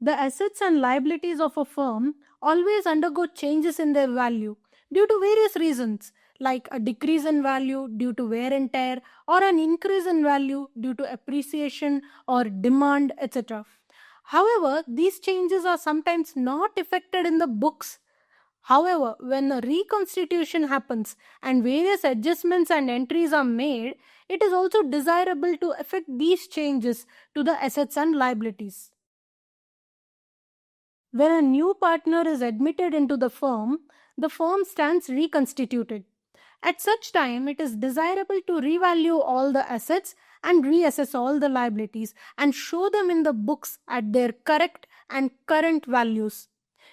The assets and liabilities of a firm always undergo changes in their value due to various reasons, like a decrease in value due to wear and tear, or an increase in value due to appreciation or demand, etc. However, these changes are sometimes not affected in the books. However, when a reconstitution happens and various adjustments and entries are made, it is also desirable to effect these changes to the assets and liabilities. When a new partner is admitted into the firm stands reconstituted. At such time, it is desirable to revalue all the assets and reassess all the liabilities and show them in the books at their correct and current values.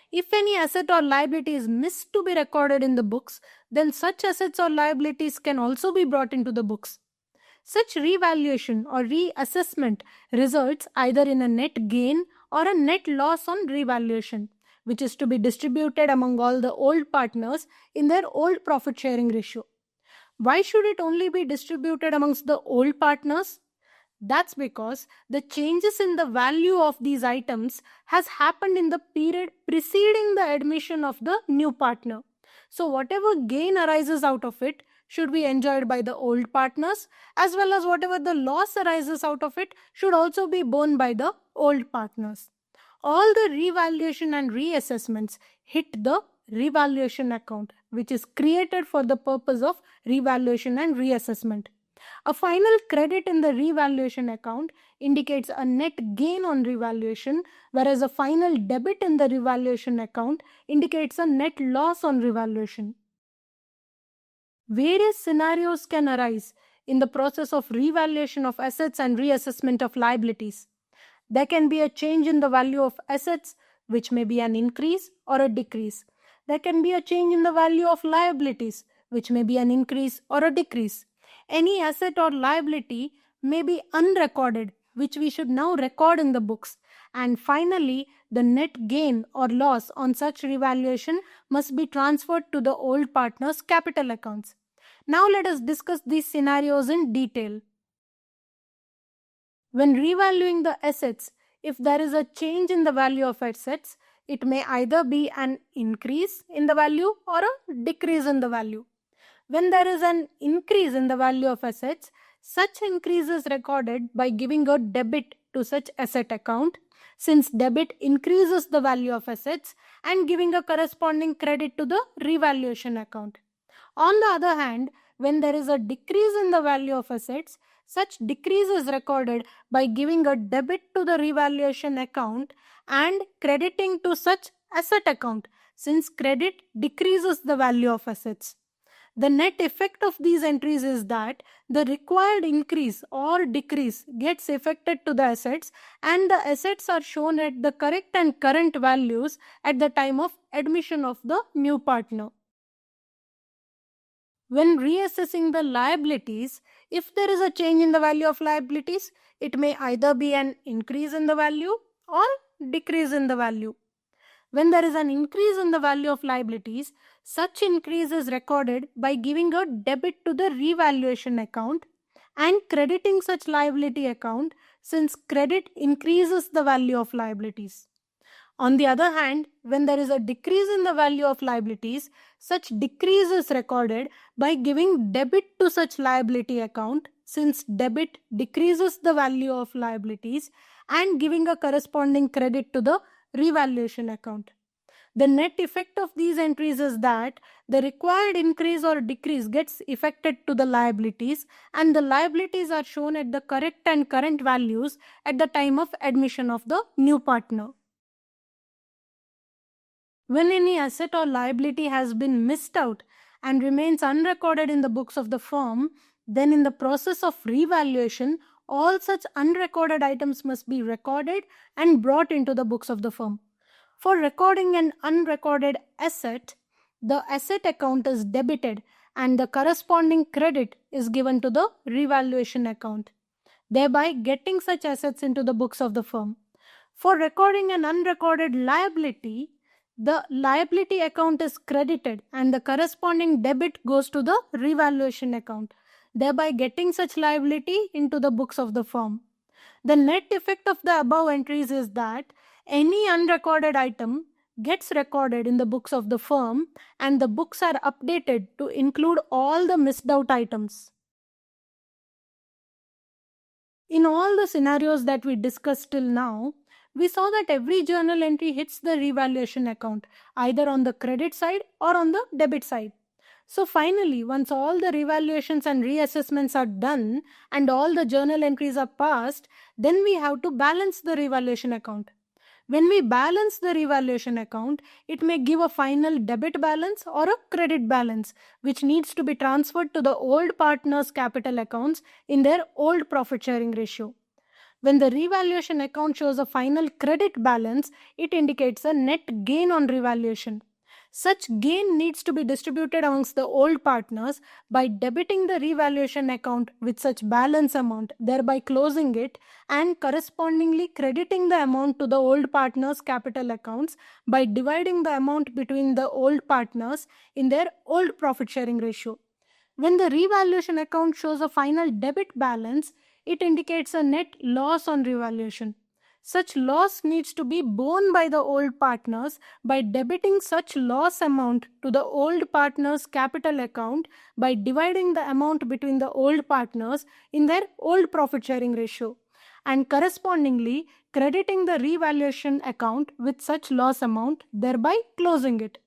If any asset or liability is missed to be recorded in the books, then such assets or liabilities can also be brought into the books. Such revaluation or reassessment results either in a net gain or a net loss on revaluation, which is to be distributed among all the old partners in their old profit sharing ratio. Why should it only be distributed amongst the old partners? That's because the changes in the value of these items has happened in the period preceding the admission of the new partner. So whatever gain arises out of it should be enjoyed by the old partners, as well as whatever the loss arises out of it should also be borne by the old partners. All the revaluation and reassessments hit the revaluation account, which is created for the purpose of revaluation and reassessment. A final credit in the revaluation account indicates a net gain on revaluation, whereas a final debit in the revaluation account indicates a net loss on revaluation. Various scenarios can arise in the process of revaluation of assets and reassessment of liabilities. There can be a change in the value of assets, which may be an increase or a decrease. There can be a change in the value of liabilities, which may be an increase or a decrease. Any asset or liability may be unrecorded, which we should now record in the books. And finally, the net gain or loss on such revaluation must be transferred to the old partner's capital accounts. Now let us discuss these scenarios in detail. When revaluing the assets, if there is a change in the value of assets, it may either be an increase in the value or a decrease in the value. When there is an increase in the value of assets, such increase is recorded by giving a debit to such asset account, since debit increases the value of assets, and giving a corresponding credit to the revaluation account. On the other hand, when there is a decrease in the value of assets, such decrease is recorded by giving a debit to the revaluation account and crediting to such asset account, since credit decreases the value of assets. The net effect of these entries is that the required increase or decrease gets effected to the assets, and the assets are shown at the correct and current values at the time of admission of the new partner. When reassessing the liabilities, if there is a change in the value of liabilities, it may either be an increase in the value or decrease in the value. When there is an increase in the value of liabilities, such increase is recorded by giving a debit to the revaluation account and crediting such liability account, since credit increases the value of liabilities. On the other hand, when there is a decrease in the value of liabilities, such decrease is recorded by giving debit to such liability account, since debit decreases the value of liabilities, and giving a corresponding credit to the revaluation account. The net effect of these entries is that the required increase or decrease gets effected to the liabilities, and the liabilities are shown at the correct and current values at the time of admission of the new partner. When any asset or liability has been missed out and remains unrecorded in the books of the firm, then in the process of revaluation, all such unrecorded items must be recorded and brought into the books of the firm. For recording an unrecorded asset, the asset account is debited and the corresponding credit is given to the revaluation account, thereby getting such assets into the books of the firm. For recording an unrecorded liability, the liability account is credited and the corresponding debit goes to the revaluation account, thereby getting such liability into the books of the firm. The net effect of the above entries is that Any unrecorded item gets recorded in the books of the firm, and the books are updated to include all the missed out items. In all the scenarios that we discussed till now, we saw that every journal entry hits the revaluation account, either on the credit side or on the debit side. So finally, once all the revaluations and reassessments are done and all the journal entries are passed, then we have to balance the revaluation account. When we balance the revaluation account, it may give a final debit balance or a credit balance, which needs to be transferred to the old partners' capital accounts in their old profit sharing ratio. When the revaluation account shows a final credit balance, it indicates a net gain on revaluation. Such gain needs to be distributed amongst the old partners by debiting the revaluation account with such balance amount, thereby closing it, and correspondingly crediting the amount to the old partners' capital accounts by dividing the amount between the old partners in their old profit sharing ratio. When the revaluation account shows a final debit balance, it indicates a net loss on revaluation. Such loss needs to be borne by the old partners by debiting such loss amount to the old partners' capital account by dividing the amount between the old partners in their old profit sharing ratio, and correspondingly crediting the revaluation account with such loss amount, thereby closing it.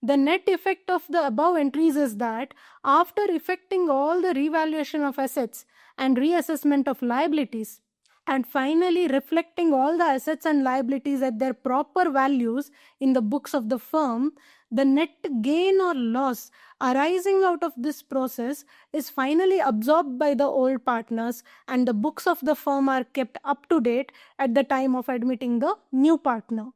The net effect of the above entries is that after effecting all the revaluation of assets and reassessment of liabilities, and finally reflecting all the assets and liabilities at their proper values in the books of the firm, the net gain or loss arising out of this process is finally absorbed by the old partners, and the books of the firm are kept up to date at the time of admitting the new partner.